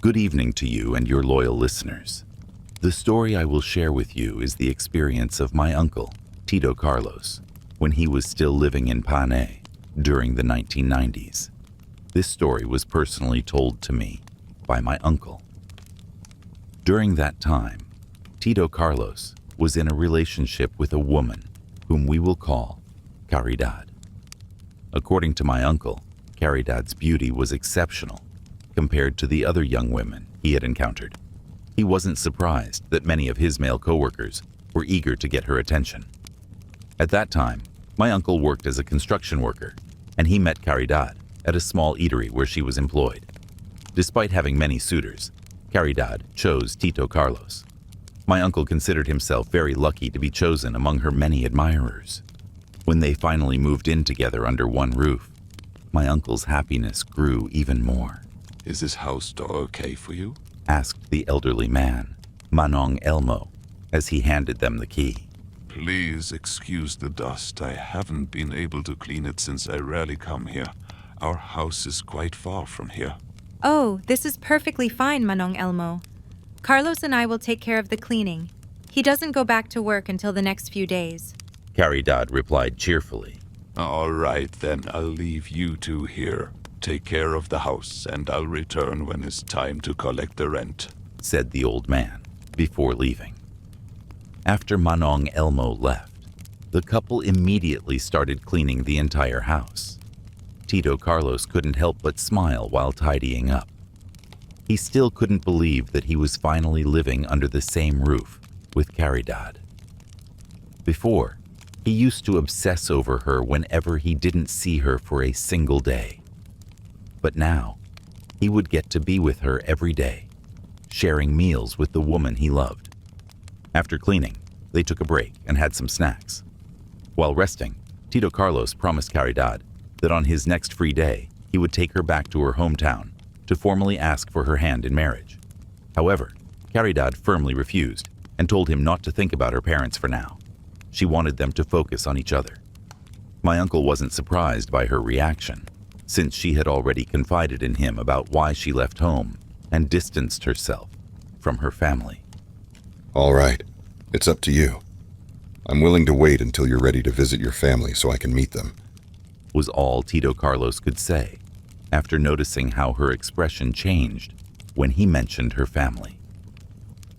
Good evening to you and your loyal listeners. The story I will share with you is the experience of my uncle, Tito Carlos, when he was still living in Panay during the 1990s. This story was personally told to me by my uncle. During that time, Tito Carlos was in a relationship with a woman whom we will call Caridad. According to my uncle, Caridad's beauty was exceptional compared to the other young women he had encountered. He wasn't surprised that many of his male coworkers were eager to get her attention. At that time, my uncle worked as a construction worker, and he met Caridad at a small eatery where she was employed. Despite having many suitors, Caridad chose Tito Carlos. My uncle considered himself very lucky to be chosen among her many admirers. When they finally moved in together under one roof, my uncle's happiness grew even more. Is this house door okay for you? Asked the elderly man, Manong Elmo, as he handed them the key. Please excuse the dust. I haven't been able to clean it since I rarely come here. Our house is quite far from here. Oh, this is perfectly fine, Manong Elmo. Carlos and I will take care of the cleaning. He doesn't go back to work until the next few days. Caridad replied cheerfully. All right, then I'll leave you two here. Take care of the house, and I'll return when it's time to collect the rent, said the old man before leaving. After Manong Elmo left, the couple immediately started cleaning the entire house. Tito Carlos couldn't help but smile while tidying up. He still couldn't believe that he was finally living under the same roof with Caridad. Before, he used to obsess over her whenever he didn't see her for a single day. But now, he would get to be with her every day, sharing meals with the woman he loved. After cleaning, they took a break and had some snacks. While resting, Tito Carlos promised Caridad that on his next free day, he would take her back to her hometown to formally ask for her hand in marriage. However, Caridad firmly refused and told him not to think about her parents for now. She wanted them to focus on each other. My uncle wasn't surprised by her reaction, since she had already confided in him about why she left home and distanced herself from her family. All right, it's up to you. I'm willing to wait until you're ready to visit your family so I can meet them, was all Tito Carlos could say after noticing how her expression changed when he mentioned her family.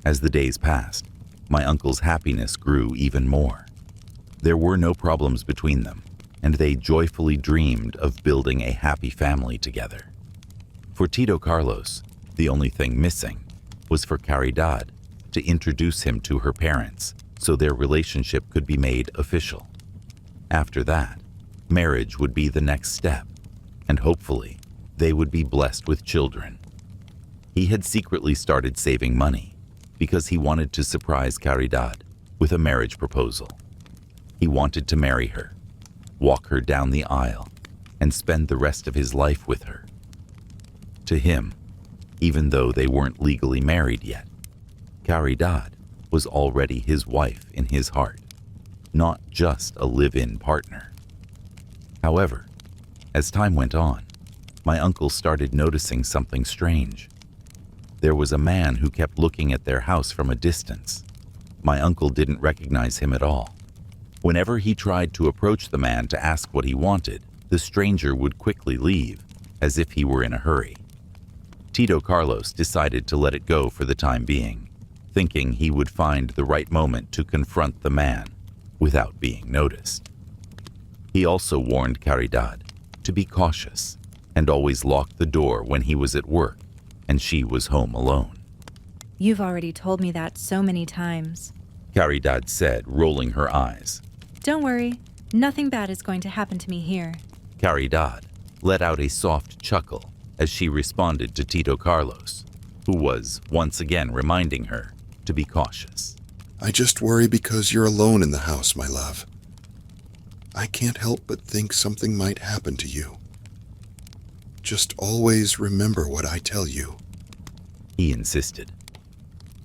As the days passed, my uncle's happiness grew even more. There were no problems between them, and they joyfully dreamed of building a happy family together. For Tito Carlos, the only thing missing was for Caridad to introduce him to her parents so their relationship could be made official. After that, marriage would be the next step, and hopefully, they would be blessed with children. He had secretly started saving money because he wanted to surprise Caridad with a marriage proposal. He wanted to marry her, walk her down the aisle, and spend the rest of his life with her. To him, even though they weren't legally married yet, Caridad was already his wife in his heart, not just a live-in partner. However, as time went on, my uncle started noticing something strange. There was a man who kept looking at their house from a distance. My uncle didn't recognize him at all. Whenever he tried to approach the man to ask what he wanted, the stranger would quickly leave, as if he were in a hurry. Tito Carlos decided to let it go for the time being, thinking he would find the right moment to confront the man without being noticed. He also warned Caridad to be cautious and always lock the door when he was at work and she was home alone. You've already told me that so many times, Caridad said, rolling her eyes. Don't worry, nothing bad is going to happen to me here. Caridad let out a soft chuckle as she responded to Tito Carlos, who was once again reminding her to be cautious. I just worry because you're alone in the house, my love. I can't help but think something might happen to you. Just always remember what I tell you, he insisted.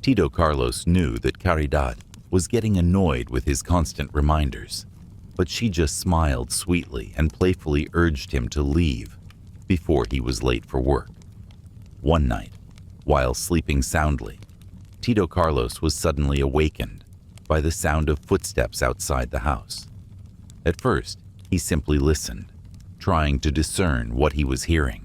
Tito Carlos knew that Caridad was getting annoyed with his constant reminders, but she just smiled sweetly and playfully urged him to leave before he was late for work. One night, While sleeping soundly, Tito Carlos was suddenly awakened by the sound of footsteps outside the house. At first, he simply listened, trying to discern what he was hearing.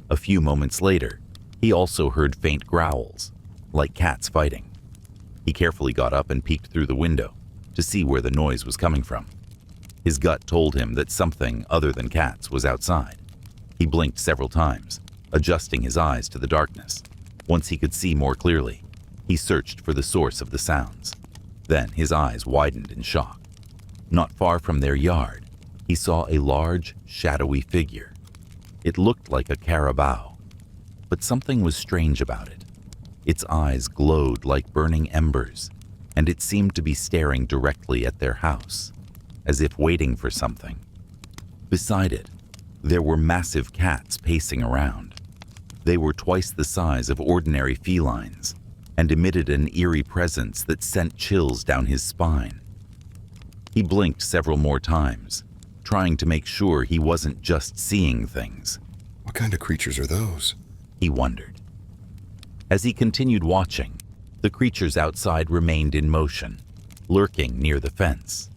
A few moments later, he also heard faint growls, like cats fighting. He carefully got up and peeked through the window to see where the noise was coming from. His gut told him that something other than cats was outside. He blinked several times, adjusting his eyes to the darkness. Once he could see more clearly, he searched for the source of the sounds. Then his eyes widened in shock. Not far from their yard, he saw a large, shadowy figure. It looked like a carabao, but something was strange about it. Its eyes glowed like burning embers, and it seemed to be staring directly at their house, as if waiting for something. Beside it, there were massive cats pacing around. They were twice the size of ordinary felines and emitted an eerie presence that sent chills down his spine. He blinked several more times, trying to make sure he wasn't just seeing things. What kind of creatures are those? He wondered. As he continued watching, the creatures outside remained in motion, lurking near the fence.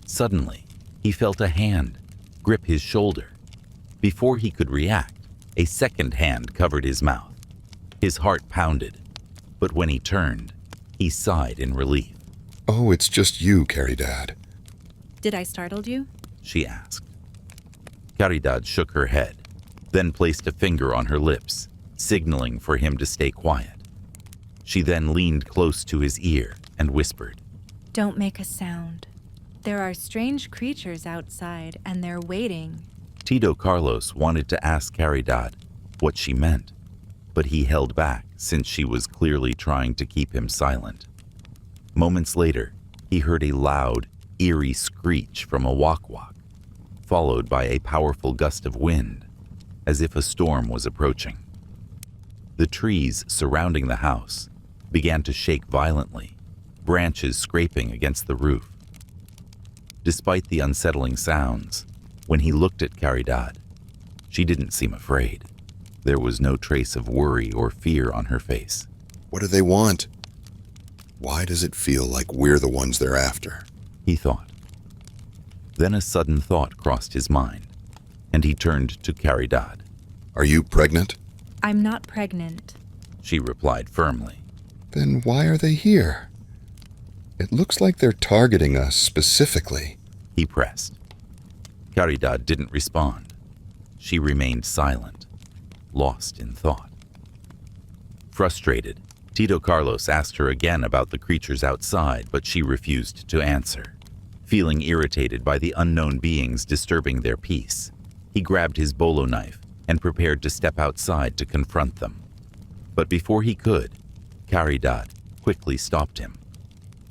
Suddenly, he felt a hand grip his shoulder. Before he could react, a second hand covered his mouth. His heart pounded, but when he turned, he sighed in relief. Oh, it's just you, Caridad. Did I startle you? She asked. Caridad shook her head, then placed a finger on her lips, signaling for him to stay quiet. She then leaned close to his ear and whispered, Don't make a sound. There are strange creatures outside, and they're waiting. Tito Carlos wanted to ask Caridad what she meant, but he held back since she was clearly trying to keep him silent. Moments later, he heard a loud, eerie screech from a wak-wak, followed by a powerful gust of wind, as if a storm was approaching. The trees surrounding the house began to shake violently, branches scraping against the roof. Despite the unsettling sounds, when he looked at Caridad, she didn't seem afraid. There was no trace of worry or fear on her face. What do they want? Why does it feel like we're the ones they're after? He thought. Then a sudden thought crossed his mind, and he turned to Caridad. Are you pregnant? I'm not pregnant. She replied firmly. Then why are they here? It looks like they're targeting us specifically. He pressed. Caridad didn't respond. She remained silent, lost in thought. Frustrated, Tito Carlos asked her again about the creatures outside, but she refused to answer. Feeling irritated by the unknown beings disturbing their peace, he grabbed his bolo knife and prepared to step outside to confront them. But before he could, Caridad quickly stopped him.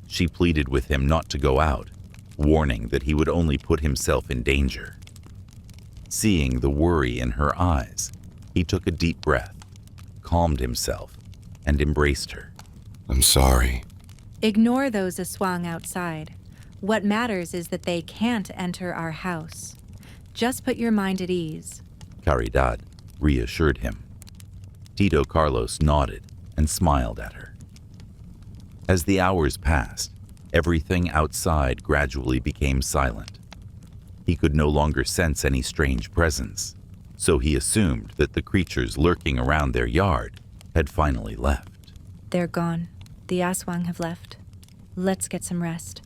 She pleaded with him not to go out, warning that he would only put himself in danger. Seeing the worry in her eyes, he took a deep breath, calmed himself, and embraced her. I'm sorry. Ignore those Aswang outside. What matters is that they can't enter our house. Just put your mind at ease. Caridad reassured him. Tito Carlos nodded and smiled at her. As the hours passed, everything outside gradually became silent. He could no longer sense any strange presence, so he assumed that the creatures lurking around their yard had finally left. They're gone. The Aswang have left. Let's get some rest.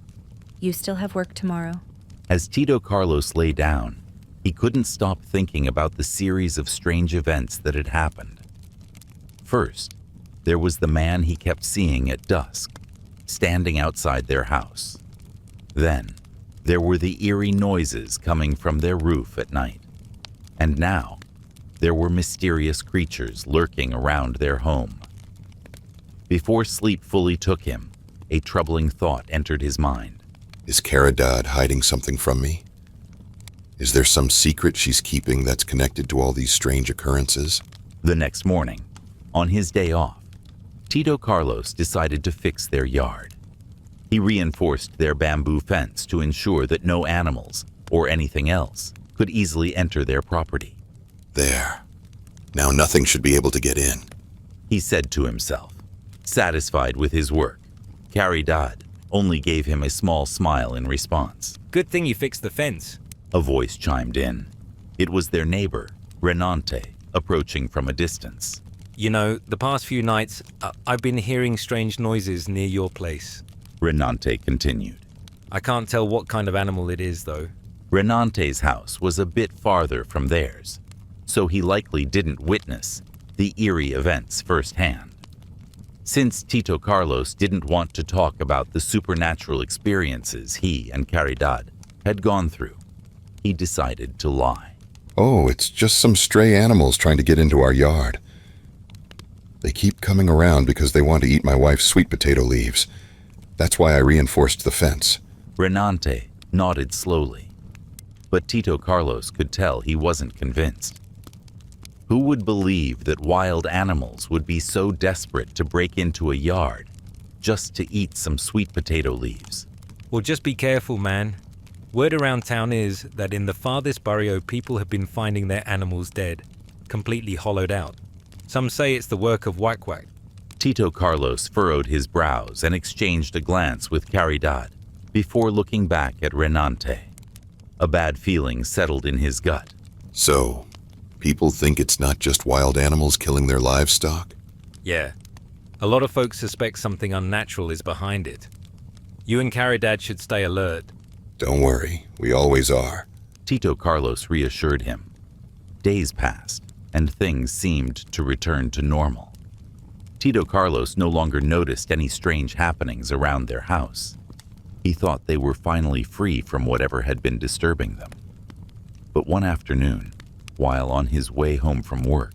You still have work tomorrow. As Tito Carlos lay down, he couldn't stop thinking about the series of strange events that had happened. First, there was the man he kept seeing at dusk, standing outside their house. Then, there were the eerie noises coming from their roof at night. And now, there were mysterious creatures lurking around their home. Before sleep fully took him, a troubling thought entered his mind. Is Caridad hiding something from me? Is there some secret she's keeping that's connected to all these strange occurrences? The next morning, on his day off, Tito Carlos decided to fix their yard. He reinforced their bamboo fence to ensure that no animals, or anything else, could easily enter their property. There. Now nothing should be able to get in. he said to himself. Satisfied with his work, Caridad only gave him a small smile in response. Good thing you fixed the fence. A voice chimed in. It was their neighbor, Renante, approaching from a distance. You know, the past few nights, I've been hearing strange noises near your place. Renante continued. I can't tell what kind of animal it is, though. Renante's house was a bit farther from theirs, so he likely didn't witness the eerie events firsthand. Since Tito Carlos didn't want to talk about the supernatural experiences he and Caridad had gone through, he decided to lie. Oh, it's just some stray animals trying to get into our yard. They keep coming around because they want to eat my wife's sweet potato leaves. That's why I reinforced the fence. Renante nodded slowly, but Tito Carlos could tell he wasn't convinced. Who would believe that wild animals would be so desperate to break into a yard just to eat some sweet potato leaves? Well, just be careful, man. Word around town is that in the farthest barrio, people have been finding their animals dead, completely hollowed out. Some say it's the work of Whack Whack. Tito Carlos furrowed his brows and exchanged a glance with Caridad before looking back at Renante. A bad feeling settled in his gut. So, people think it's not just wild animals killing their livestock? Yeah. A lot of folks suspect something unnatural is behind it. You and Caridad should stay alert. Don't worry, we always are. Tito Carlos reassured him. Days passed, and things seemed to return to normal. Tito Carlos no longer noticed any strange happenings around their house. He thought they were finally free from whatever had been disturbing them. But one afternoon, while on his way home from work,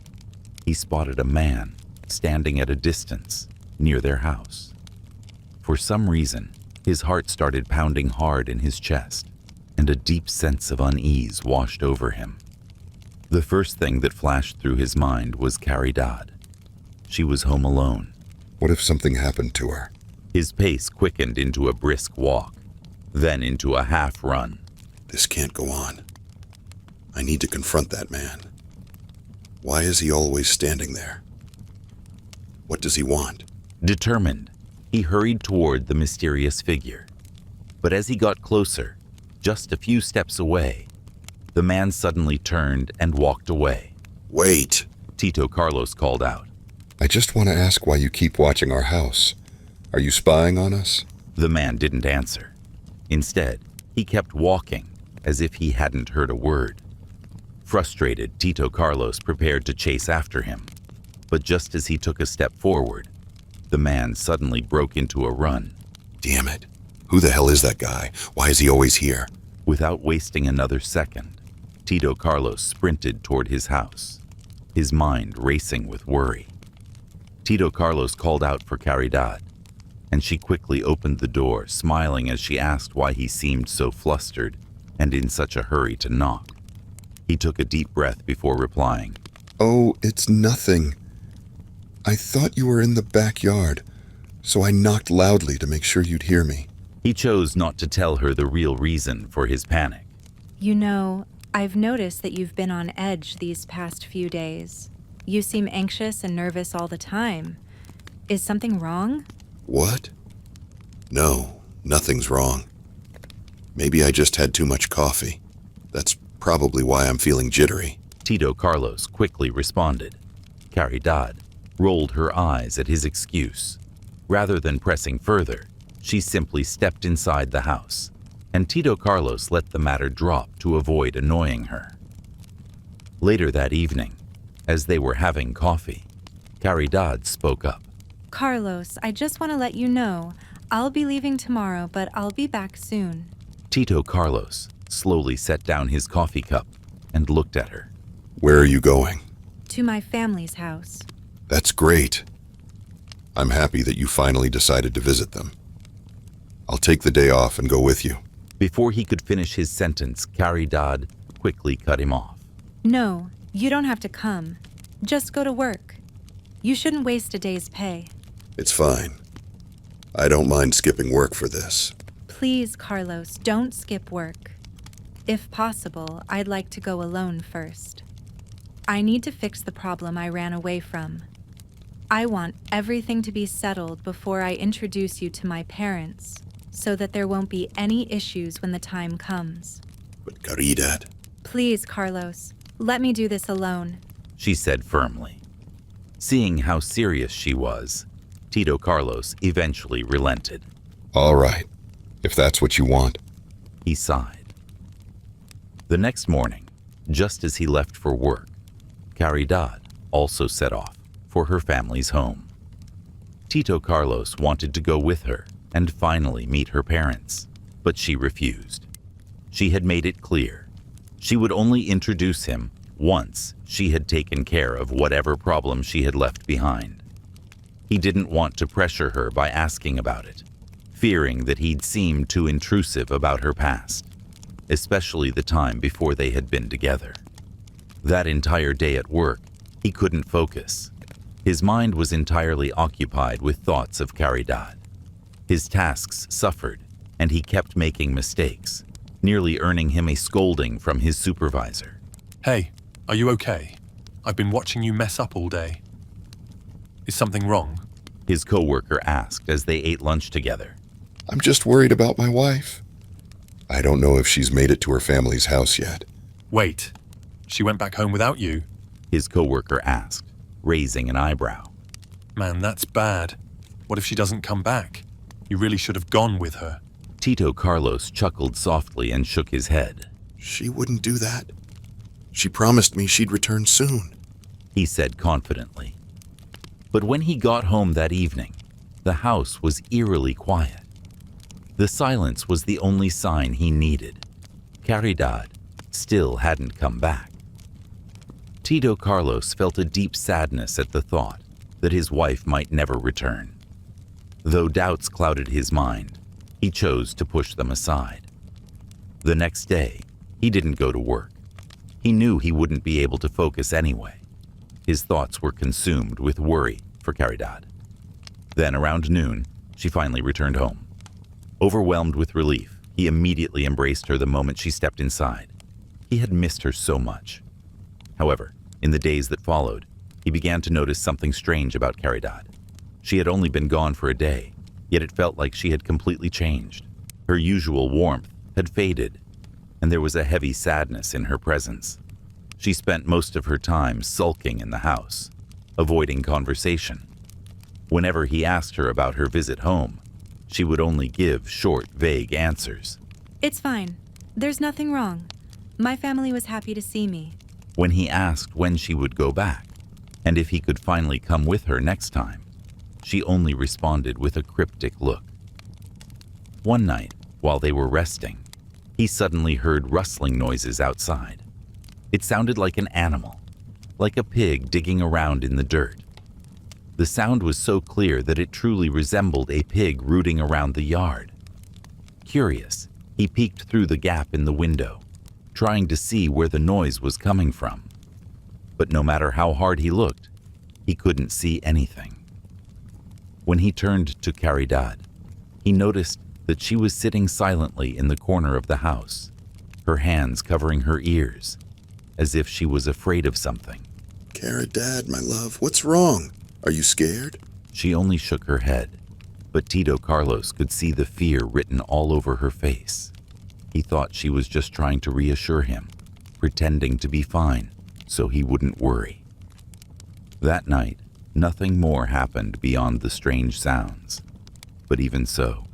he spotted a man standing at a distance near their house. For some reason, his heart started pounding hard in his chest, and a deep sense of unease washed over him. The first thing that flashed through his mind was Caridad. She was home alone. What if something happened to her? His pace quickened into a brisk walk, then into a half-run. This can't go on. I need to confront that man. Why is he always standing there? What does he want? Determined, he hurried toward the mysterious figure. But as he got closer, just a few steps away, the man suddenly turned and walked away. Wait! Tito Carlos called out. I just want to ask why you keep watching our house. Are you spying on us? The man didn't answer. Instead, he kept walking as if he hadn't heard a word. Frustrated, Tito Carlos prepared to chase after him. But just as he took a step forward, the man suddenly broke into a run. Damn it. Who the hell is that guy? Why is he always here? Without wasting another second, Tito Carlos sprinted toward his house, his mind racing with worry. Tito Carlos called out for Caridad, and she quickly opened the door, smiling as she asked why he seemed so flustered and in such a hurry to knock. He took a deep breath before replying. Oh, it's nothing. I thought you were in the backyard, so I knocked loudly to make sure you'd hear me. He chose not to tell her the real reason for his panic. You know, I've noticed that you've been on edge these past few days. You seem anxious and nervous all the time. Is something wrong? What? No, nothing's wrong. Maybe I just had too much coffee. That's probably why I'm feeling jittery. Tito Carlos quickly responded. Caridad rolled her eyes at his excuse. Rather than pressing further, she simply stepped inside the house, and Tito Carlos let the matter drop to avoid annoying her. Later that evening, as they were having coffee, Caridad spoke up. Carlos, I just want to let you know, I'll be leaving tomorrow, but I'll be back soon. Tito Carlos slowly set down his coffee cup and looked at her. Where are you going? To my family's house. That's great. I'm happy that you finally decided to visit them. I'll take the day off and go with you. Before he could finish his sentence, Caridad quickly cut him off. No, you don't have to come. Just go to work. You shouldn't waste a day's pay. It's fine. I don't mind skipping work for this. Please, Carlos, don't skip work. If possible, I'd like to go alone first. I need to fix the problem I ran away from. I want everything to be settled before I introduce you to my parents, so that there won't be any issues when the time comes. But Caridad, Please, Carlos, let me do this alone. she said firmly. Seeing how serious she was, Tito Carlos eventually relented. all right, if that's what you want. He sighed. The next morning, just as he left for work, Caridad also set off for her family's home. Tito Carlos wanted to go with her and finally meet her parents, but she refused. She had made it clear she would only introduce him once she had taken care of whatever problem she had left behind. He didn't want to pressure her by asking about it, fearing that he'd seem too intrusive about her past, especially the time before they had been together. That entire day at work, he couldn't focus. His mind was entirely occupied with thoughts of Caridad. His tasks suffered, and he kept making mistakes, nearly earning him a scolding from his supervisor. Hey, are you okay? I've been watching you mess up all day. Is something wrong? His coworker asked as they ate lunch together. I'm just worried about my wife. I don't know if she's made it to her family's house yet. Wait, she went back home without you? His coworker asked, raising an eyebrow. Man, that's bad. What if she doesn't come back? You really should have gone with her. Tito Carlos chuckled softly and shook his head. She wouldn't do that. She promised me she'd return soon. He said confidently. But when he got home that evening, the house was eerily quiet. The silence was the only sign he needed. Caridad still hadn't come back. Tito Carlos felt a deep sadness at the thought that his wife might never return. Though doubts clouded his mind, he chose to push them aside. The next day, he didn't go to work. He knew he wouldn't be able to focus anyway. His thoughts were consumed with worry for Caridad. Then around noon, she finally returned home. Overwhelmed with relief, he immediately embraced her the moment she stepped inside. He had missed her so much. However, in the days that followed, he began to notice something strange about Caridad. She had only been gone for a day, yet it felt like she had completely changed. Her usual warmth had faded, and there was a heavy sadness in her presence. She spent most of her time sulking in the house, avoiding conversation. Whenever he asked her about her visit home, she would only give short, vague answers. It's fine. There's nothing wrong. My family was happy to see me. When he asked when she would go back, and if he could finally come with her next time, she only responded with a cryptic look. One night, while they were resting, he suddenly heard rustling noises outside. It sounded like an animal, like a pig digging around in the dirt. The sound was so clear that it truly resembled a pig rooting around the yard. Curious, he peeked through the gap in the window, trying to see where the noise was coming from. But no matter how hard he looked, he couldn't see anything. When he turned to Caridad, he noticed that she was sitting silently in the corner of the house, her hands covering her ears, as if she was afraid of something. Caridad, my love, what's wrong? Are you scared? She only shook her head, but Tito Carlos could see the fear written all over her face. He thought she was just trying to reassure him, pretending to be fine so he wouldn't worry. That night, nothing more happened beyond the strange sounds. But even so,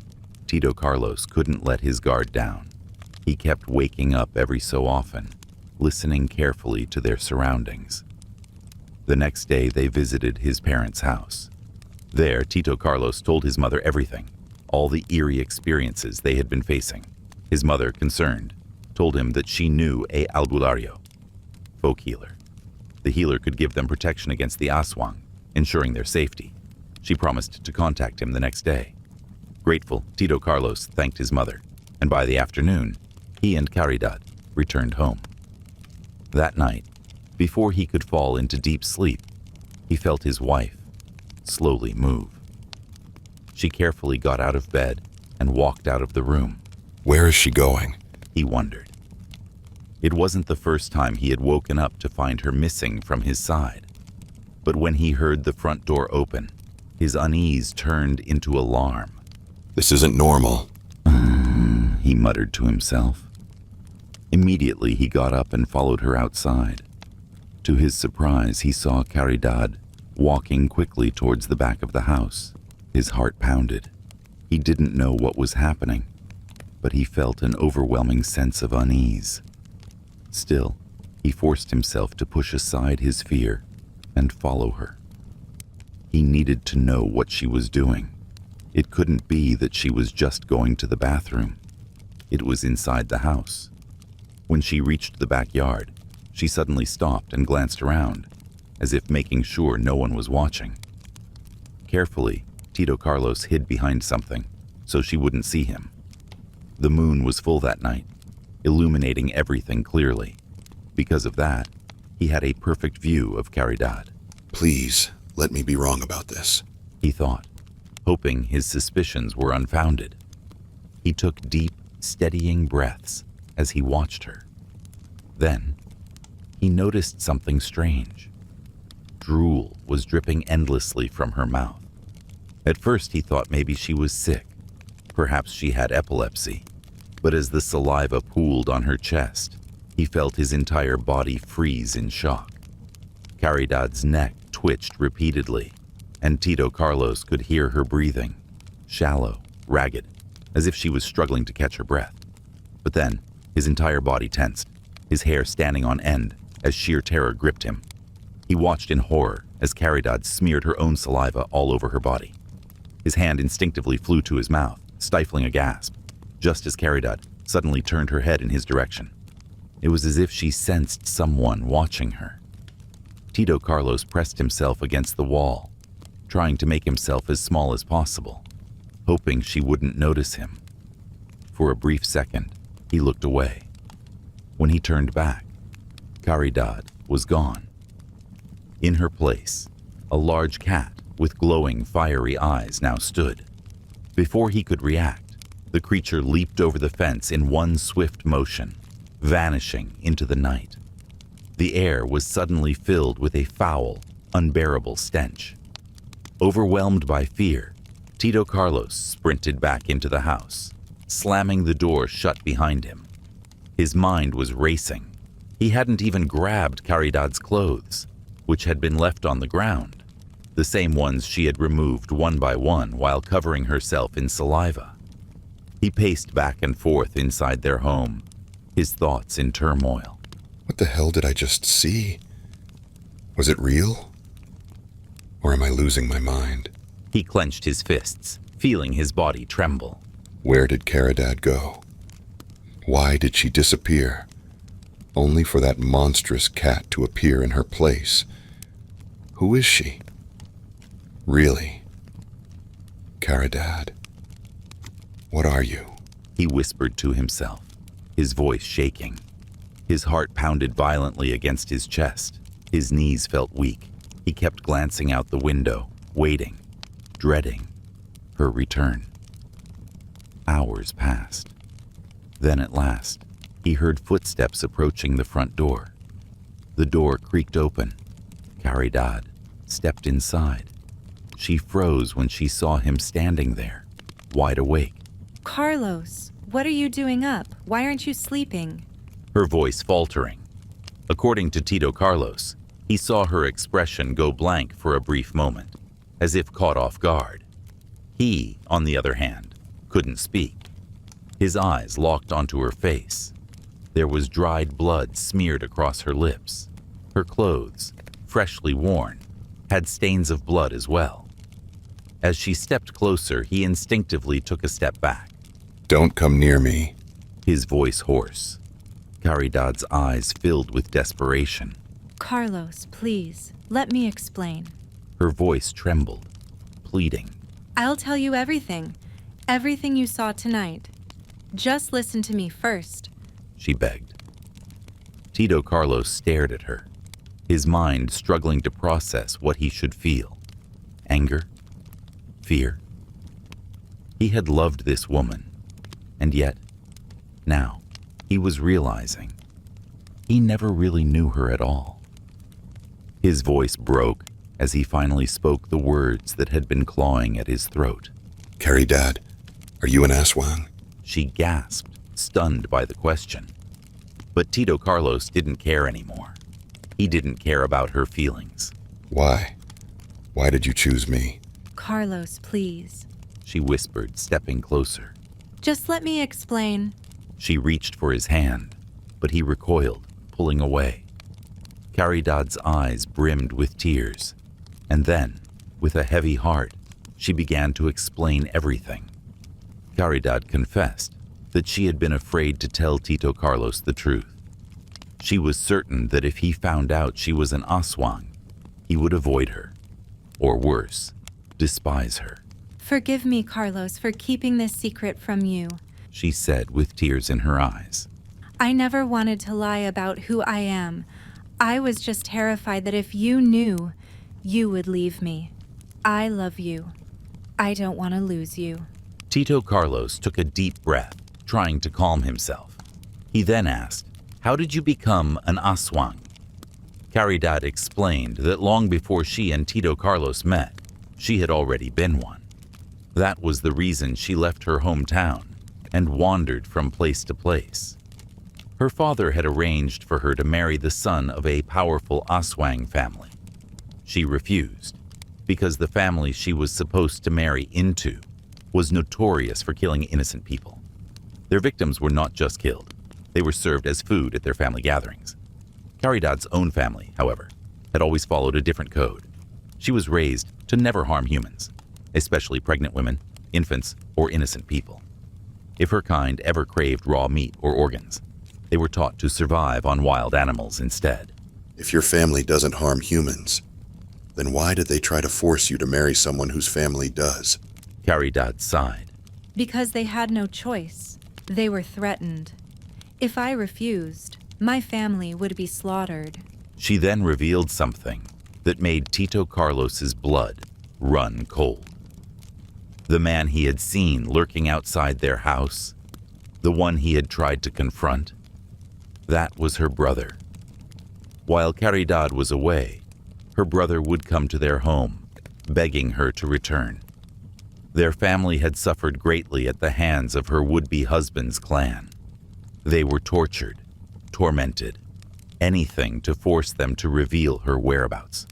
Tito Carlos couldn't let his guard down. He kept waking up every so often, listening carefully to their surroundings. The next day, they visited his parents' house. There, Tito Carlos told his mother everything, all the eerie experiences they had been facing. His mother, concerned, told him that she knew a albulario, folk healer. The healer could give them protection against the Aswang, ensuring their safety. She promised to contact him the next day. Grateful, Tito Carlos thanked his mother, and by the afternoon, he and Caridad returned home. That night, before he could fall into deep sleep, he felt his wife slowly move. She carefully got out of bed and walked out of the room. Where is she going? He wondered. It wasn't the first time he had woken up to find her missing from his side. But when he heard the front door open, his unease turned into alarm. This isn't normal. He muttered to himself. Immediately, he got up and followed her outside. To his surprise, he saw Caridad walking quickly towards the back of the house. His heart pounded. He didn't know what was happening, but he felt an overwhelming sense of unease. Still, he forced himself to push aside his fear and follow her. He needed to know what she was doing. It couldn't be that she was just going to the bathroom. It was inside the house. When she reached the backyard, she suddenly stopped and glanced around, as if making sure no one was watching. Carefully, Tito Carlos hid behind something so she wouldn't see him. The moon was full that night, illuminating everything clearly. Because of that, he had a perfect view of Caridad. Please, let me be wrong about this. He thought, hoping his suspicions were unfounded. He took deep, steadying breaths as he watched her. Then, he noticed something strange. Drool was dripping endlessly from her mouth. At first, he thought maybe she was sick. Perhaps she had epilepsy. But as the saliva pooled on her chest, he felt his entire body freeze in shock. Caridad's neck twitched repeatedly, and Tito Carlos could hear her breathing, shallow, ragged, as if she was struggling to catch her breath. But then, his entire body tensed, his hair standing on end as sheer terror gripped him. He watched in horror as Caridad smeared her own saliva all over her body. His hand instinctively flew to his mouth, stifling a gasp, just as Caridad suddenly turned her head in his direction. It was as if she sensed someone watching her. Tito Carlos pressed himself against the wall, trying to make himself as small as possible, hoping she wouldn't notice him. For a brief second, he looked away. When he turned back, Caridad was gone. In her place, a large cat with glowing, fiery eyes now stood. Before he could react, the creature leaped over the fence in one swift motion, vanishing into the night. The air was suddenly filled with a foul, unbearable stench. Overwhelmed by fear, Tito Carlos sprinted back into the house, slamming the door shut behind him. His mind was racing. He hadn't even grabbed Caridad's clothes, which had been left on the ground, the same ones she had removed one by one while covering herself in saliva. He paced back and forth inside their home, his thoughts in turmoil. What the hell did I just see? Was it real? Or am I losing my mind? He clenched his fists, feeling his body tremble. Where did Caridad go? Why did she disappear? Only for that monstrous cat to appear in her place. Who is she? Really? Caridad? What are you? He whispered to himself, his voice shaking. His heart pounded violently against his chest. His knees felt weak. He kept glancing out the window, waiting, dreading her return. Hours passed. Then at last, he heard footsteps approaching the front door. The door creaked open. Caridad stepped inside. She froze when she saw him standing there, wide awake. Carlos, what are you doing up? Why aren't you sleeping? Her voice faltering. According to Tito Carlos, he saw her expression go blank for a brief moment, as if caught off guard. He, on the other hand, couldn't speak. His eyes locked onto her face. There was dried blood smeared across her lips. Her clothes, freshly worn, had stains of blood as well. As she stepped closer, he instinctively took a step back. Don't come near me. His voice hoarse. Caridad's eyes filled with desperation. Carlos, please, let me explain. Her voice trembled, pleading. I'll tell you everything. Everything you saw tonight. Just listen to me first. She begged. Tito Carlos stared at her, his mind struggling to process what he should feel. Anger? Fear? He had loved this woman, and yet, now, he was realizing he never really knew her at all. His voice broke as he finally spoke the words that had been clawing at his throat. Caridad, are you an Aswang? She gasped, stunned by the question. But Tito Carlos didn't care anymore. He didn't care about her feelings. Why? Why did you choose me? Carlos, please. She whispered, stepping closer. Just let me explain. She reached for his hand, but he recoiled, pulling away. Caridad's eyes brimmed with tears, and then, with a heavy heart, she began to explain everything. Caridad confessed that she had been afraid to tell Tito Carlos the truth. She was certain that if he found out she was an Aswang, he would avoid her, or worse, despise her. Forgive me, Carlos, for keeping this secret from you. She said with tears in her eyes. I never wanted to lie about who I am. I was just terrified that if you knew, you would leave me. I love you. I don't want to lose you. Tito Carlos took a deep breath, trying to calm himself. He then asked, "How did you become an Aswang?" Caridad explained that long before she and Tito Carlos met, she had already been one. That was the reason she left her hometown and wandered from place to place. Her father had arranged for her to marry the son of a powerful Aswang family. She refused, because the family she was supposed to marry into was notorious for killing innocent people. Their victims were not just killed, they were served as food at their family gatherings. Caridad's own family, however, had always followed a different code. She was raised to never harm humans, especially pregnant women, infants, or innocent people. If her kind ever craved raw meat or organs, they were taught to survive on wild animals instead. If your family doesn't harm humans, then why did they try to force you to marry someone whose family does? Caridad sighed. Because they had no choice. They were threatened. If I refused, my family would be slaughtered. She then revealed something that made Tito Carlos's blood run cold. The man he had seen lurking outside their house, the one he had tried to confront, that was her brother. While Caridad was away, her brother would come to their home, begging her to return. Their family had suffered greatly at the hands of her would-be husband's clan. They were tortured, tormented, anything to force them to reveal her whereabouts.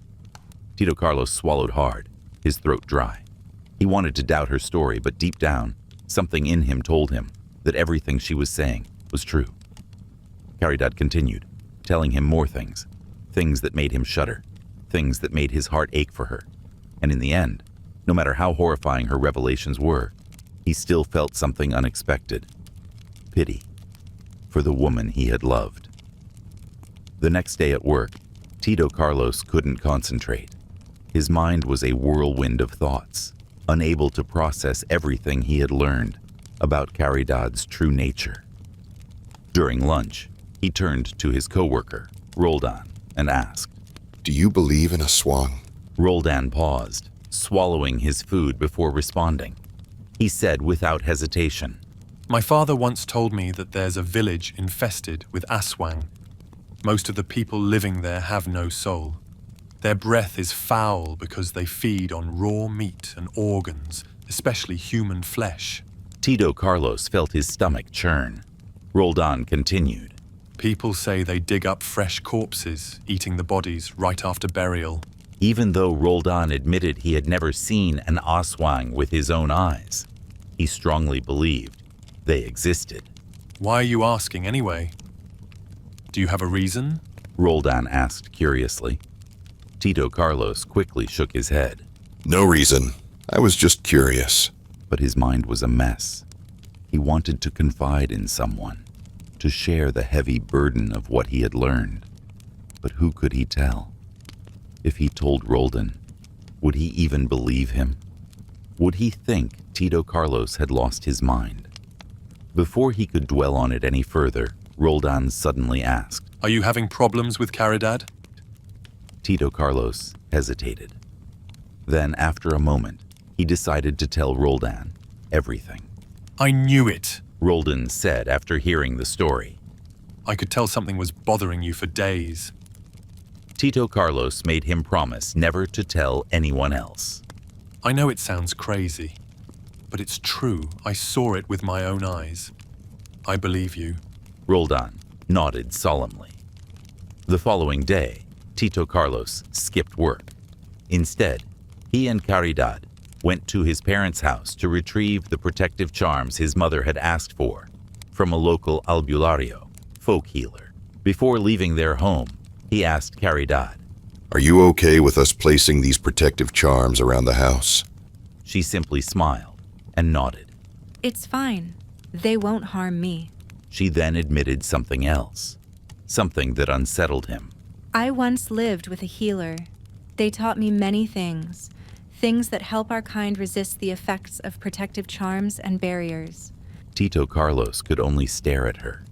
Tito Carlos swallowed hard, his throat dry. He wanted to doubt her story, but deep down, something in him told him that everything she was saying was true. Caridad continued, telling him more things that made him shudder, things that made his heart ache for her. And in the end, no matter how horrifying her revelations were, he still felt something unexpected. Pity for the woman he had loved. The next day at work, Tito Carlos couldn't concentrate. His mind was a whirlwind of thoughts, unable to process everything he had learned about Caridad's true nature. During lunch, he turned to his coworker, Roldan, and asked, Do you believe in a swang? Roldan paused, swallowing his food before responding. He said without hesitation, My father once told me that there's a village infested with Aswang. Most of the people living there have no soul. Their breath is foul because they feed on raw meat and organs, especially human flesh. Tito Carlos felt his stomach churn. Roldan continued, People say they dig up fresh corpses, eating the bodies right after burial. Even though Roldan admitted he had never seen an Aswang with his own eyes, he strongly believed they existed. Why are you asking anyway? Do you have a reason? Roldan asked curiously. Tito Carlos quickly shook his head. No reason. I was just curious. But his mind was a mess. He wanted to confide in someone, to share the heavy burden of what he had learned. But who could he tell? If he told Roldan, would he even believe him? Would he think Tito Carlos had lost his mind? Before he could dwell on it any further, Roldan suddenly asked, Are you having problems with Caridad? Tito Carlos hesitated. Then, after a moment, he decided to tell Roldan everything. I knew it. Roldan said after hearing the story. I could tell something was bothering you for days. Tito Carlos made him promise never to tell anyone else. I know it sounds crazy, but it's true. I saw it with my own eyes. I believe you. Roldan nodded solemnly. The following day, Tito Carlos skipped work. Instead, he and Caridad went to his parents' house to retrieve the protective charms his mother had asked for from a local albulario, folk healer. Before leaving their home, he asked Caridad. Are you okay with us placing these protective charms around the house? She simply smiled and nodded. It's fine. They won't harm me. She then admitted something else, something that unsettled him. I once lived with a healer. They taught me many things, things that help our kind resist the effects of protective charms and barriers. Tito Carlos could only stare at her,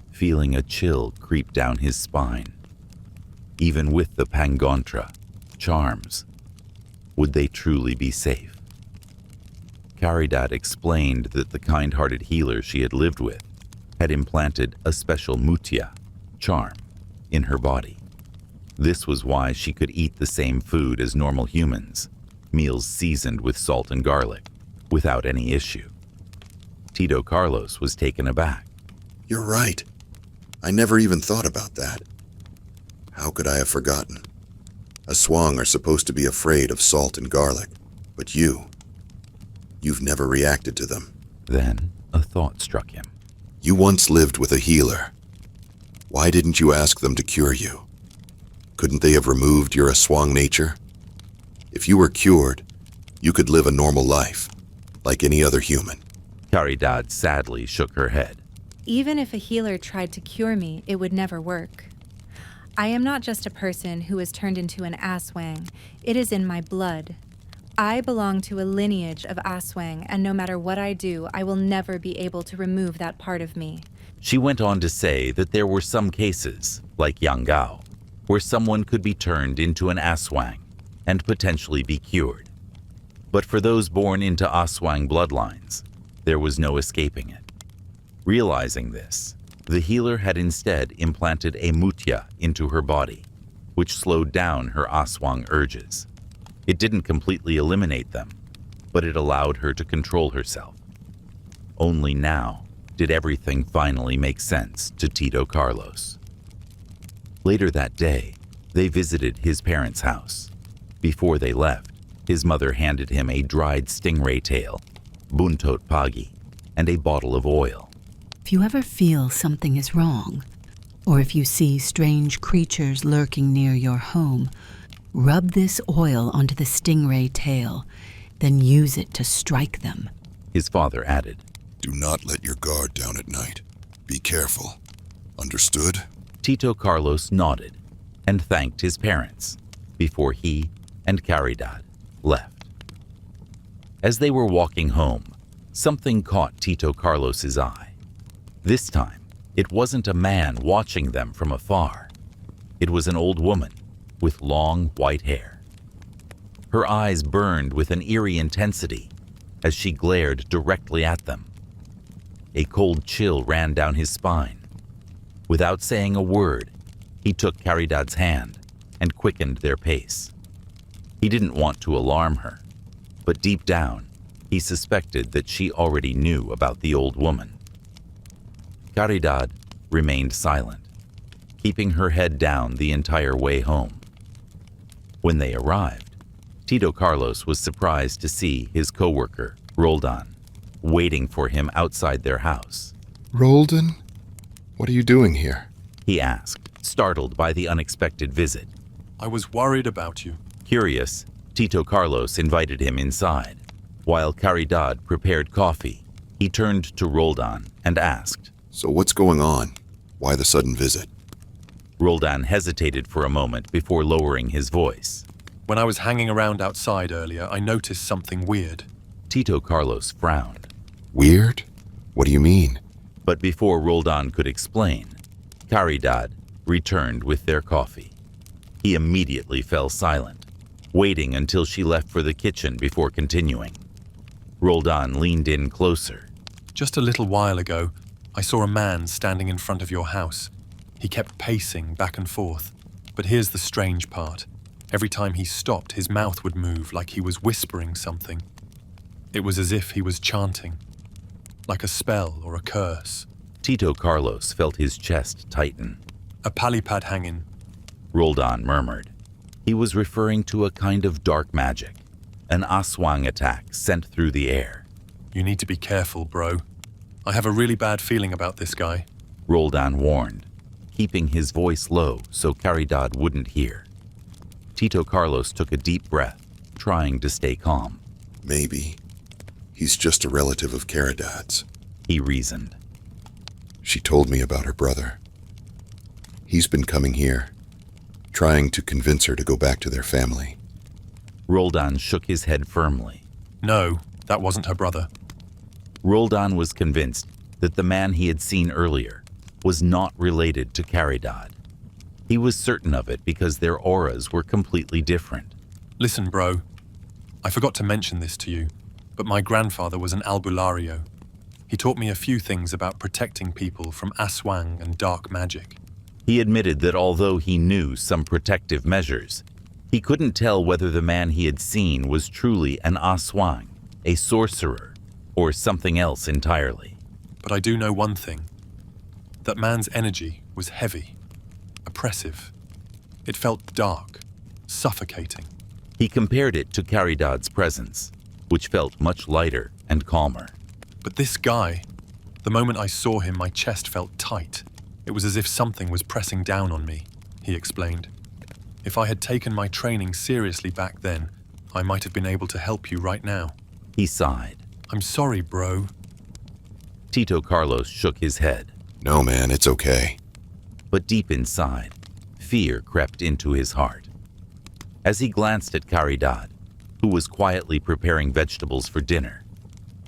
feeling a chill creep down his spine. Even with the Pangontra, charms, would they truly be safe? Caridad explained that the kind-hearted healer she had lived with had implanted a special mutya, charm, in her body. This was why she could eat the same food as normal humans, meals seasoned with salt and garlic, without any issue. Tito Carlos was taken aback. You're right. I never even thought about that. How could I have forgotten? Aswang are supposed to be afraid of salt and garlic, but you've never reacted to them. Then a thought struck him. You once lived with a healer. Why didn't you ask them to cure you? Couldn't they have removed your Aswang nature? If you were cured, you could live a normal life, like any other human. Caridad sadly shook her head. Even if a healer tried to cure me, it would never work. I am not just a person who is turned into an Aswang. It is in my blood. I belong to a lineage of Aswang, and no matter what I do, I will never be able to remove that part of me. She went on to say that there were some cases, like Yangao, where someone could be turned into an Aswang and potentially be cured. But for those born into Aswang bloodlines, there was no escaping it. Realizing this, the healer had instead implanted a mutya into her body, which slowed down her Aswang urges. It didn't completely eliminate them, but it allowed her to control herself. Only now did everything finally make sense to Tito Carlos. Later that day, they visited his parents' house. Before they left, his mother handed him a dried stingray tail, buntot pagi, and a bottle of oil. If you ever feel something is wrong, or if you see strange creatures lurking near your home, rub this oil onto the stingray tail, then use it to strike them. His father added. Do not let your guard down at night. Be careful. Understood? Tito Carlos nodded and thanked his parents before he and Caridad left. As they were walking home, something caught Tito Carlos's eye. This time, it wasn't a man watching them from afar. It was an old woman with long white hair. Her eyes burned with an eerie intensity as she glared directly at them. A cold chill ran down his spine. Without saying a word, he took Caridad's hand and quickened their pace. He didn't want to alarm her, but deep down, he suspected that she already knew about the old woman. Caridad remained silent, keeping her head down the entire way home. When they arrived, Tito Carlos was surprised to see his co-worker, Roldan, waiting for him outside their house. Roldan? What are you doing here? He asked, startled by the unexpected visit. I was worried about you. Curious, Tito Carlos invited him inside. While Caridad prepared coffee, he turned to Roldan and asked, So what's going on? Why the sudden visit? Roldan hesitated for a moment before lowering his voice. When I was hanging around outside earlier, I noticed something weird. Tito Carlos frowned. Weird? What do you mean? But before Roldan could explain, Caridad returned with their coffee. He immediately fell silent, waiting until she left for the kitchen before continuing. Roldan leaned in closer. Just a little while ago, I saw a man standing in front of your house. He kept pacing back and forth, But here's the strange part. Every time he stopped, his mouth would move like he was whispering something. It was as if he was chanting, like a spell or a curse. Tito Carlos felt his chest tighten. A palipad hanging. Roldan murmured. He was referring to a kind of dark magic, an Aswang attack sent through the air. You need to be careful, bro. I have a really bad feeling about this guy. Roldan warned, keeping his voice low so Caridad wouldn't hear. Tito Carlos took a deep breath, trying to stay calm. Maybe he's just a relative of Caridad's, he reasoned. She told me about her brother. He's been coming here, trying to convince her to go back to their family. Roldan shook his head firmly. No, that wasn't her brother. Roldan was convinced that the man he had seen earlier was not related to Caridad. He was certain of it because their auras were completely different. Listen, bro. I forgot to mention this to you, but my grandfather was an albulario. He taught me a few things about protecting people from Aswang and dark magic. He admitted that although he knew some protective measures, he couldn't tell whether the man he had seen was truly an Aswang, a sorcerer, or something else entirely. But I do know one thing. That man's energy was heavy, oppressive. It felt dark, suffocating. He compared it to Caridad's presence, which felt much lighter and calmer. But this guy, the moment I saw him, my chest felt tight. It was as if something was pressing down on me, he explained. If I had taken my training seriously back then, I might have been able to help you right now. He sighed. I'm sorry, bro. Tito Carlos shook his head. No, man, it's okay. But deep inside, fear crept into his heart. As he glanced at Caridad, who was quietly preparing vegetables for dinner,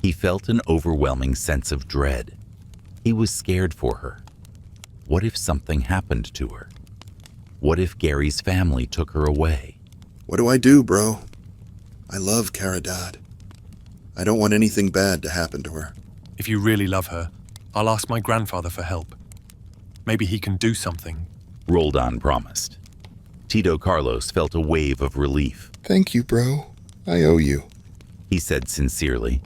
he felt an overwhelming sense of dread. He was scared for her. What if something happened to her? What if Gary's family took her away? What do I do, bro? I love Caridad. I don't want anything bad to happen to her. If you really love her, I'll ask my grandfather for help. Maybe he can do something. Roldan promised. Tito Carlos felt a wave of relief. Thank you, bro. I owe you. He said sincerely.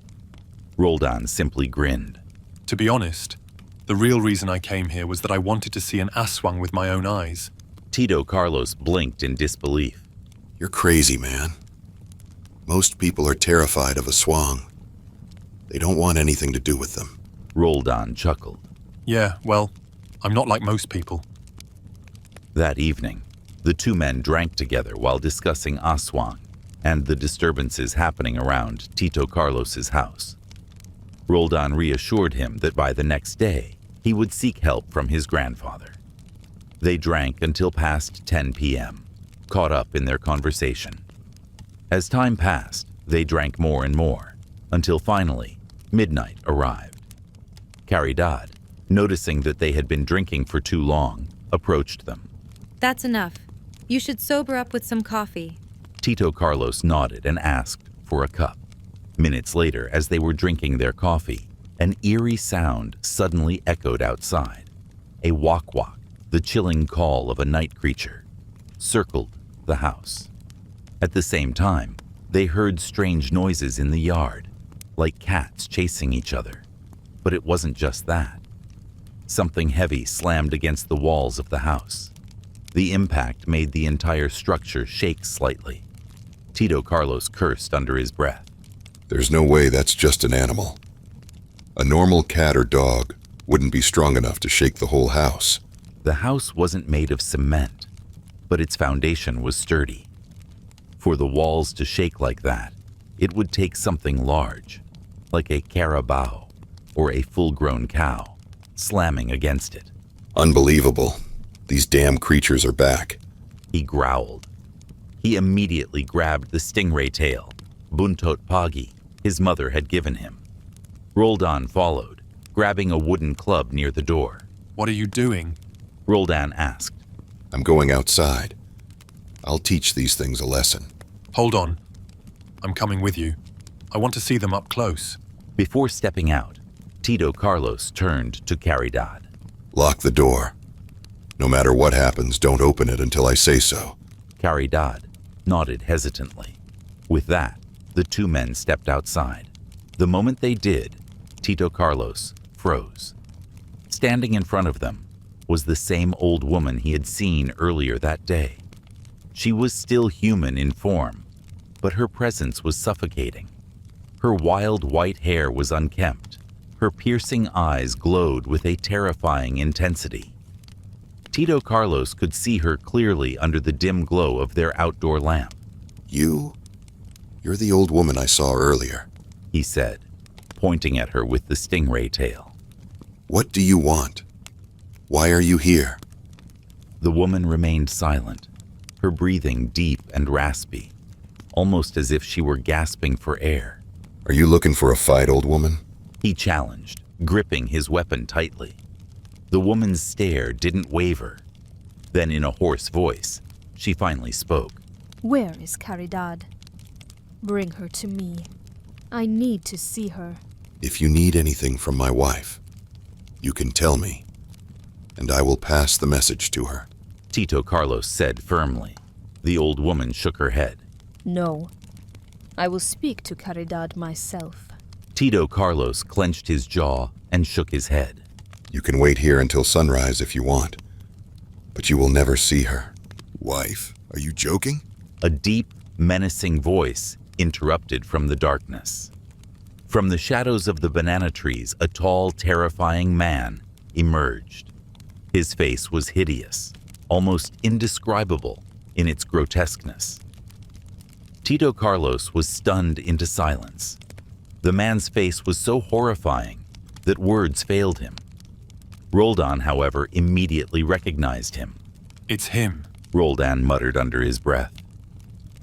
Roldan simply grinned. To be honest, the real reason I came here was that I wanted to see an Aswang with my own eyes. Tito Carlos blinked in disbelief. You're crazy, man. Most people are terrified of a swang. They don't want anything to do with them. Roldan chuckled. Yeah, well, I'm not like most people. That evening, the two men drank together while discussing Aswang and the disturbances happening around Tito Carlos's house. Roldan reassured him that by the next day, he would seek help from his grandfather. They drank until past 10 p.m., caught up in their conversation. As time passed, they drank more and more, until finally, midnight arrived. Caridad, noticing that they had been drinking for too long, approached them. That's enough. You should sober up with some coffee. Tito Carlos nodded and asked for a cup. Minutes later, as they were drinking their coffee, an eerie sound suddenly echoed outside. A wak-wak, the chilling call of a night creature, circled the house. At the same time, they heard strange noises in the yard, like cats chasing each other. But it wasn't just that. Something heavy slammed against the walls of the house. The impact made the entire structure shake slightly. Tito Carlos cursed under his breath. There's no way that's just an animal. A normal cat or dog wouldn't be strong enough to shake the whole house. The house wasn't made of cement, but its foundation was sturdy. For the walls to shake like that, it would take something large, like a carabao or a full-grown cow, slamming against it. Unbelievable. These damn creatures are back. He growled. He immediately grabbed the stingray tail, buntot pagi, his mother had given him. Roldan followed, grabbing a wooden club near the door. What are you doing? Roldan asked. I'm going outside. I'll teach these things a lesson. Hold on. I'm coming with you. I want to see them up close. Before stepping out, Tito Carlos turned to Caridad. Lock the door. No matter what happens, don't open it until I say so. Caridad nodded hesitantly. With that, the two men stepped outside. The moment they did, Tito Carlos froze. Standing in front of them was the same old woman he had seen earlier that day. She was still human in form, but her presence was suffocating. Her wild white hair was unkempt. Her piercing eyes glowed with a terrifying intensity. Tito Carlos could see her clearly under the dim glow of their outdoor lamp. You're the old woman I saw earlier, he said, pointing at her with the stingray tail. What do you want? Why are you here? The woman remained silent, her breathing deep and raspy, almost as if she were gasping for air. Are you looking for a fight, old woman? He challenged, gripping his weapon tightly. The woman's stare didn't waver. Then in a hoarse voice, she finally spoke. Where is Caridad? Bring her to me. I need to see her. If you need anything from my wife, you can tell me, and I will pass the message to her. Tito Carlos said firmly. The old woman shook her head. No. I will speak to Caridad myself. Tito Carlos clenched his jaw and shook his head. You can wait here until sunrise if you want, but you will never see her. Wife, are you joking? A deep, menacing voice interrupted from the darkness. From the shadows of the banana trees, a tall, terrifying man emerged. His face was hideous, almost indescribable in its grotesqueness. Tito Carlos was stunned into silence. The man's face was so horrifying that words failed him. Roldan, however, immediately recognized him. It's him. Roldan muttered under his breath.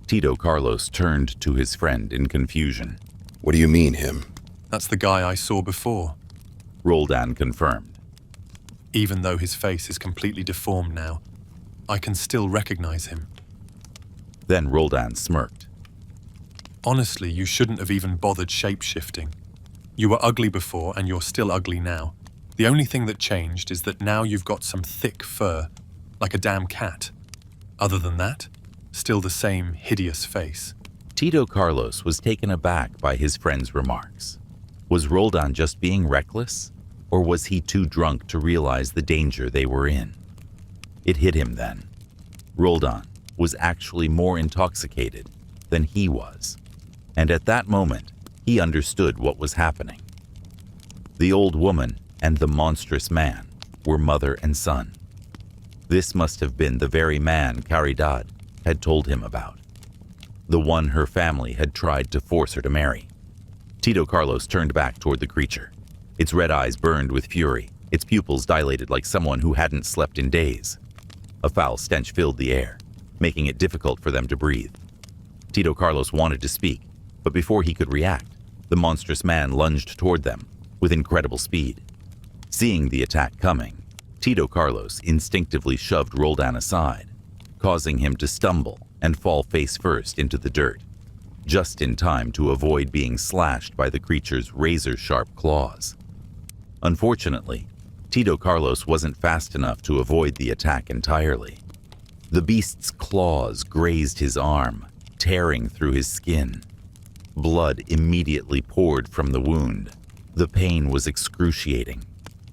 Tito Carlos turned to his friend in confusion. What do you mean, him? That's the guy I saw before. Roldan confirmed. Even though his face is completely deformed now, I can still recognize him. Then Roldan smirked. Honestly, you shouldn't have even bothered shape-shifting. You were ugly before, and you're still ugly now. The only thing that changed is that now you've got some thick fur, like a damn cat. Other than that, still the same hideous face. Tito Carlos was taken aback by his friend's remarks. Was Roldan just being reckless, or was he too drunk to realize the danger they were in? It hit him then. Roldan was actually more intoxicated than he was, and at that moment, he understood what was happening. The old woman and the monstrous man were mother and son. This must have been the very man Caridad had told him about, the one her family had tried to force her to marry. Tito Carlos turned back toward the creature. Its red eyes burned with fury, its pupils dilated like someone who hadn't slept in days. A foul stench filled the air, making it difficult for them to breathe. Tito Carlos wanted to speak, but before he could react, the monstrous man lunged toward them with incredible speed. Seeing the attack coming, Tito Carlos instinctively shoved Roldan aside, causing him to stumble and fall face first into the dirt, just in time to avoid being slashed by the creature's razor-sharp claws. Unfortunately, Tito Carlos wasn't fast enough to avoid the attack entirely. The beast's claws grazed his arm, tearing through his skin. Blood immediately poured from the wound. The pain was excruciating.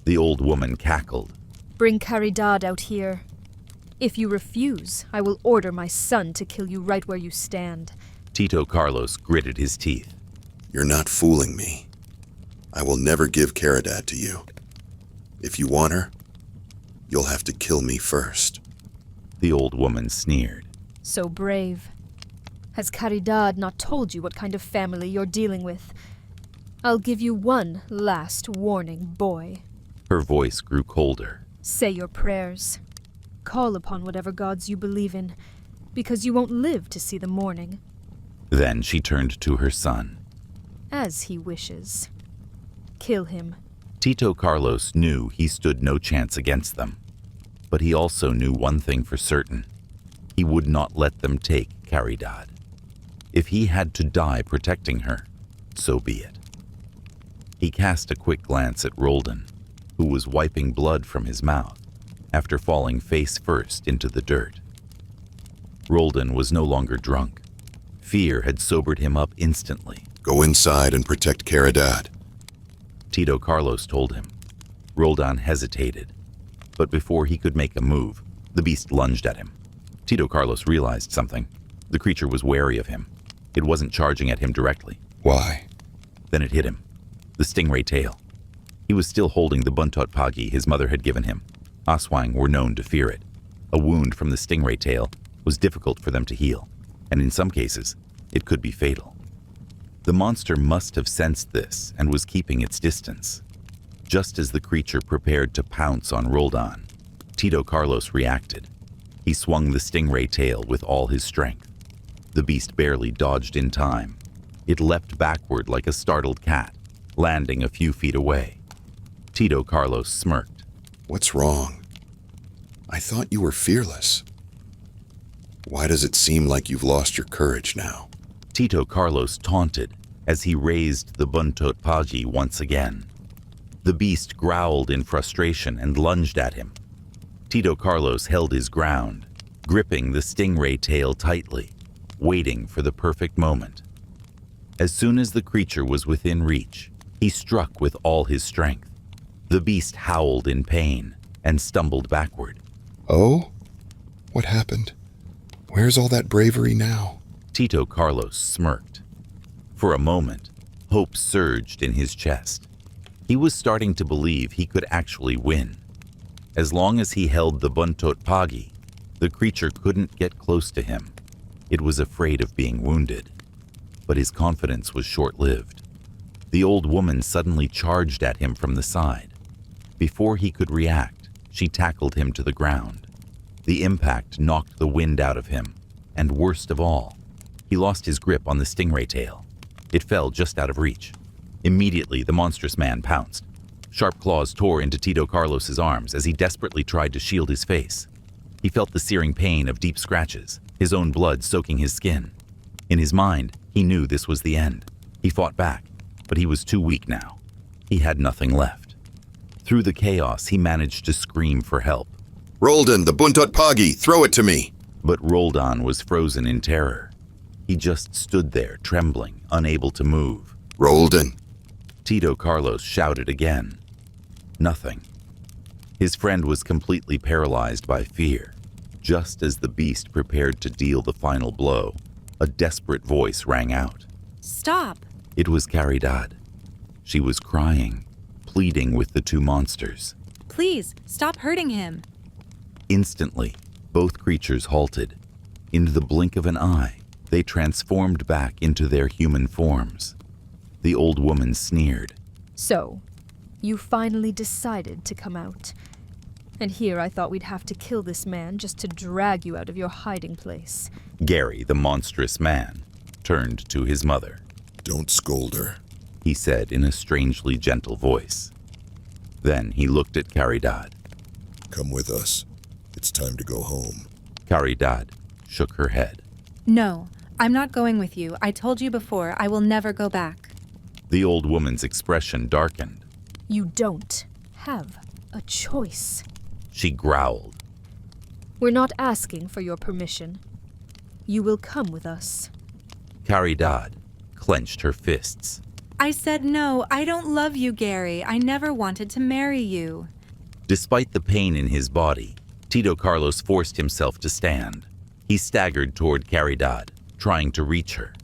The old woman cackled. Bring Caridad out here. If you refuse, I will order my son to kill you right where you stand. Tito Carlos gritted his teeth. You're not fooling me. I will never give Caridad to you. If you want her, you'll have to kill me first. The old woman sneered. So brave. Has Caridad not told you what kind of family you're dealing with? I'll give you one last warning, boy. Her voice grew colder. Say your prayers. Call upon whatever gods you believe in, because you won't live to see the morning. Then she turned to her son. As he wishes. Kill him. Tito Carlos knew he stood no chance against them, but he also knew one thing for certain. He would not let them take Caridad. If he had to die protecting her, so be it. He cast a quick glance at Roldan, who was wiping blood from his mouth, after falling face first into the dirt. Roldan was no longer drunk. Fear had sobered him up instantly. Go inside and protect Caridad. Tito Carlos told him. Roldan hesitated, but before he could make a move, the beast lunged at him. Tito Carlos realized something. The creature was wary of him. It wasn't charging at him directly. Why? Then it hit him. The stingray tail. He was still holding the buntot pagi his mother had given him. Aswang were known to fear it. A wound from the stingray tail was difficult for them to heal, and in some cases, it could be fatal. The monster must have sensed this and was keeping its distance. Just as the creature prepared to pounce on Roldan, Tito Carlos reacted. He swung the stingray tail with all his strength. The beast barely dodged in time. It leapt backward like a startled cat, landing a few feet away. Tito Carlos smirked. What's wrong? I thought you were fearless. Why does it seem like you've lost your courage now? Tito Carlos taunted as he raised the buntot pagi once again. The beast growled in frustration and lunged at him. Tito Carlos held his ground, gripping the stingray tail tightly, waiting for the perfect moment. As soon as the creature was within reach, he struck with all his strength. The beast howled in pain and stumbled backward. Oh? What happened? Where's all that bravery now? Tito Carlos smirked. For a moment, hope surged in his chest. He was starting to believe he could actually win. As long as he held the buntot pagi, the creature couldn't get close to him. It was afraid of being wounded. But his confidence was short-lived. The old woman suddenly charged at him from the side. Before he could react, she tackled him to the ground. The impact knocked the wind out of him, and worst of all, he lost his grip on the stingray tail. It fell just out of reach. Immediately, the monstrous man pounced. Sharp claws tore into Tito Carlos's arms as he desperately tried to shield his face. He felt the searing pain of deep scratches, his own blood soaking his skin. In his mind, he knew this was the end. He fought back, but he was too weak now. He had nothing left. Through the chaos, he managed to scream for help. Roldan, the buntot pagi, throw it to me! But Roldan was frozen in terror. He just stood there, trembling, unable to move. Roldan! Tito Carlos shouted again. Nothing. His friend was completely paralyzed by fear. Just as the beast prepared to deal the final blow, a desperate voice rang out. Stop! It was Caridad. She was crying, pleading with the two monsters. Please, stop hurting him. Instantly, both creatures halted. In the blink of an eye, they transformed back into their human forms. The old woman sneered. So, you finally decided to come out. And here I thought we'd have to kill this man just to drag you out of your hiding place. Gary, the monstrous man, turned to his mother. Don't scold her, He said in a strangely gentle voice. Then he looked at Caridad. come with us. It's time to go home. Caridad shook her head. No, I'm not going with you. I told you before, I will never go back. The old woman's expression darkened. You don't have a choice. She growled. We're not asking for your permission. You will come with us. Caridad clenched her fists. I said no, I don't love you, Gary. I never wanted to marry you. Despite the pain in his body, Tito Carlos forced himself to stand. He staggered toward Caridad, trying to reach her.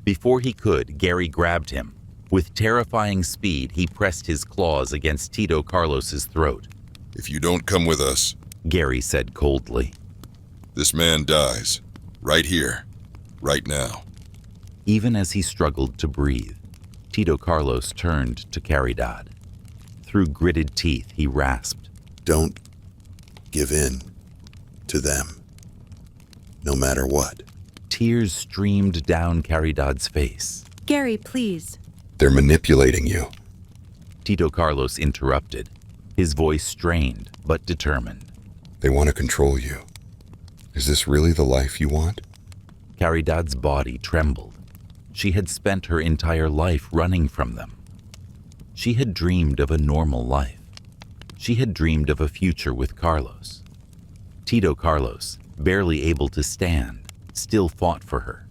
Before he could, Gary grabbed him. With terrifying speed, he pressed his claws against Tito Carlos's throat. If you don't come with us, Gary said coldly. this man dies. Right here. Right now. Even as he struggled to breathe, Tito Carlos turned to Caridad. Through gritted teeth, he rasped. Don't give in to them. No matter what. Tears streamed down Caridad's face. Gary, please. They're manipulating you. Tito Carlos interrupted, his voice strained but determined. They want to control you. Is this really the life you want? Caridad's body trembled. She had spent her entire life running from them. She had dreamed of a normal life. She had dreamed of a future with Carlos. Tito Carlos, barely able to stand, still fought for her.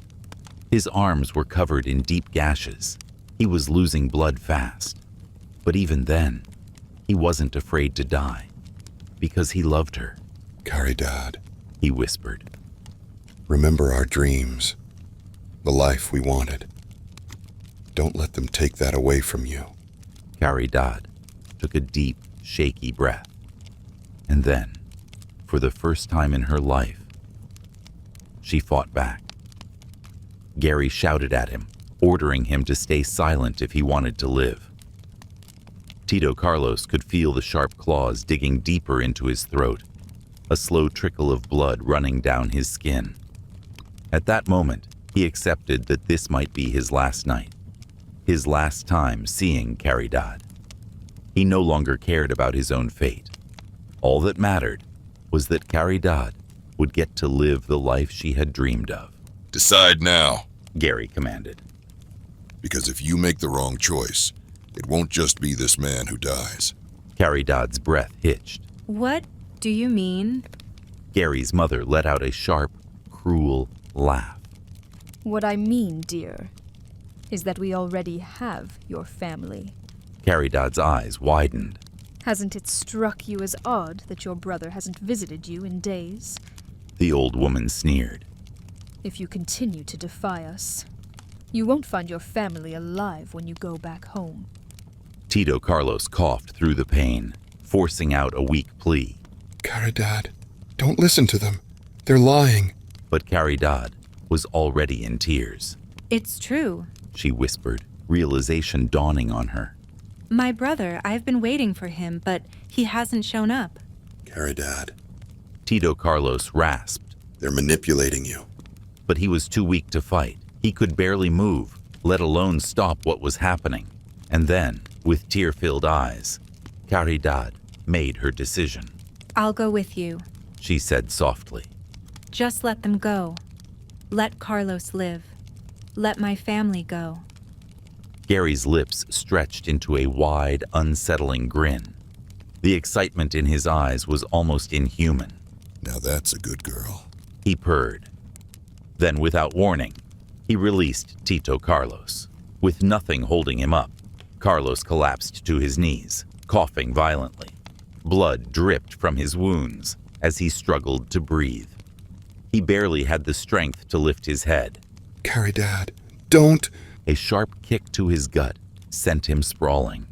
His arms were covered in deep gashes. He was losing blood fast. But even then, he wasn't afraid to die, because he loved her. Caridad, He whispered. remember our dreams, the life we wanted. Don't let them take that away from you. Caridad took a deep, shaky breath. And then, for the first time in her life, she fought back. Gary shouted at him, ordering him to stay silent if he wanted to live. Tito Carlos could feel the sharp claws digging deeper into his throat, a slow trickle of blood running down his skin. At that moment, he accepted that this might be his last night, his last time seeing Caridad. He no longer cared about his own fate. All that mattered was that Caridad would get to live the life she had dreamed of. Decide now, Gary commanded. because if you make the wrong choice, it won't just be this man who dies. Caridad's breath hitched. What do you mean? Gary's mother let out a sharp, cruel laugh. What I mean, dear, is that we already have your family. Caridad's eyes widened. Hasn't it struck you as odd that your brother hasn't visited you in days? The old woman sneered. If you continue to defy us, you won't find your family alive when you go back home. Tito Carlos coughed through the pain, forcing out a weak plea. Caridad, don't listen to them. They're lying. But Caridad was already in tears. It's true. She whispered, realization dawning on her. My brother, I've been waiting for him, but he hasn't shown up. Caridad, Tito Carlos rasped, they're manipulating you. but he was too weak to fight. He could barely move, let alone stop what was happening. And then, with tear-filled eyes, Caridad made her decision. I'll go with you. She said softly. Just let them go. Let Carlos live. Let my family go. Gary's lips stretched into a wide, unsettling grin. The excitement in his eyes was almost inhuman. Now that's a good girl. He purred. Then, without warning, he released Tito Carlos. With nothing holding him up, Carlos collapsed to his knees, coughing violently. Blood dripped from his wounds as he struggled to breathe. He barely had the strength to lift his head. Caridad, don't. A sharp kick to his gut sent him sprawling.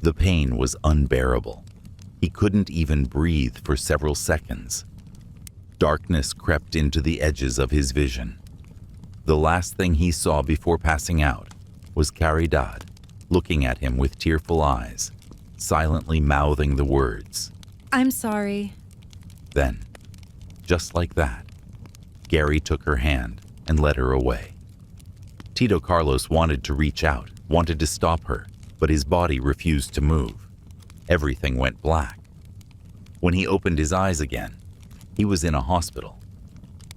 The pain was unbearable. He couldn't even breathe for several seconds. Darkness crept into the edges of his vision. The last thing he saw before passing out was Caridad, looking at him with tearful eyes, silently mouthing the words. I'm sorry. Then, just like that, Gary took her hand and led her away. Tito Carlos wanted to reach out, wanted to stop her, but his body refused to move. Everything went black. When he opened his eyes again, he was in a hospital.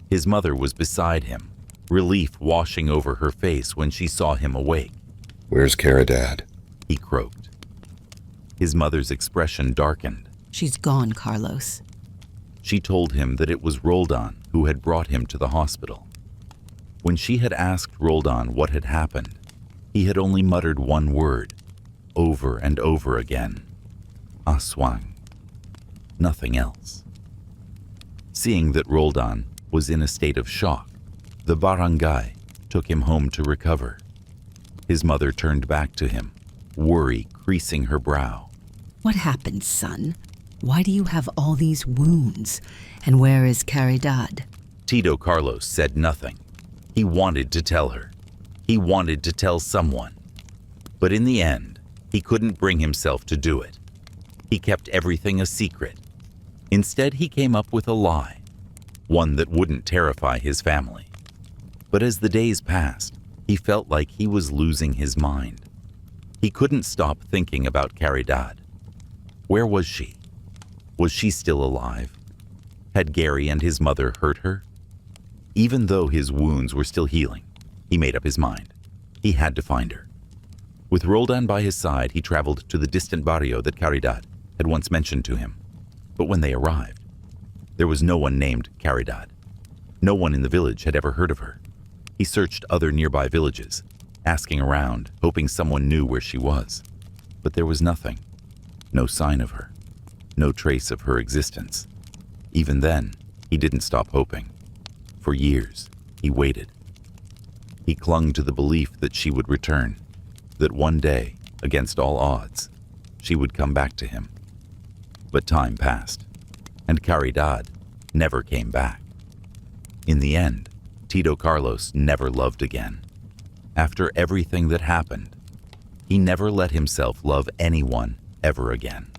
His mother was beside him, relief washing over her face when she saw him awake. Where's Caridad? He croaked. His mother's expression darkened. She's gone, Carlos. She told him that it was Roldan who had brought him to the hospital. When she had asked Roldan what had happened, he had only muttered one word, over and over again. Aswang. Nothing else. Seeing that Roldan was in a state of shock, the barangay took him home to recover. His mother turned back to him, worry creasing her brow. What happened, son? Why do you have all these wounds? And where is Caridad? Tito Carlos said nothing. He wanted to tell her. He wanted to tell someone. But in the end, he couldn't bring himself to do it. He kept everything a secret. Instead, he came up with a lie, one that wouldn't terrify his family. But as the days passed, he felt like he was losing his mind. He couldn't stop thinking about Caridad. Where was she? Was she still alive? Had Gary and his mother hurt her? Even though his wounds were still healing, he made up his mind. He had to find her. With Roldan by his side, he traveled to the distant barrio that Caridad had once mentioned to him, but when they arrived, there was no one named Caridad. No one in the village had ever heard of her. He searched other nearby villages, asking around, hoping someone knew where she was. But there was nothing. No sign of her. No trace of her existence. Even then, he didn't stop hoping. For years, he waited. He clung to the belief that she would return, that one day, against all odds, she would come back to him. But time passed, and Caridad never came back. In the end, Tito Carlos never loved again. After everything that happened, he never let himself love anyone ever again.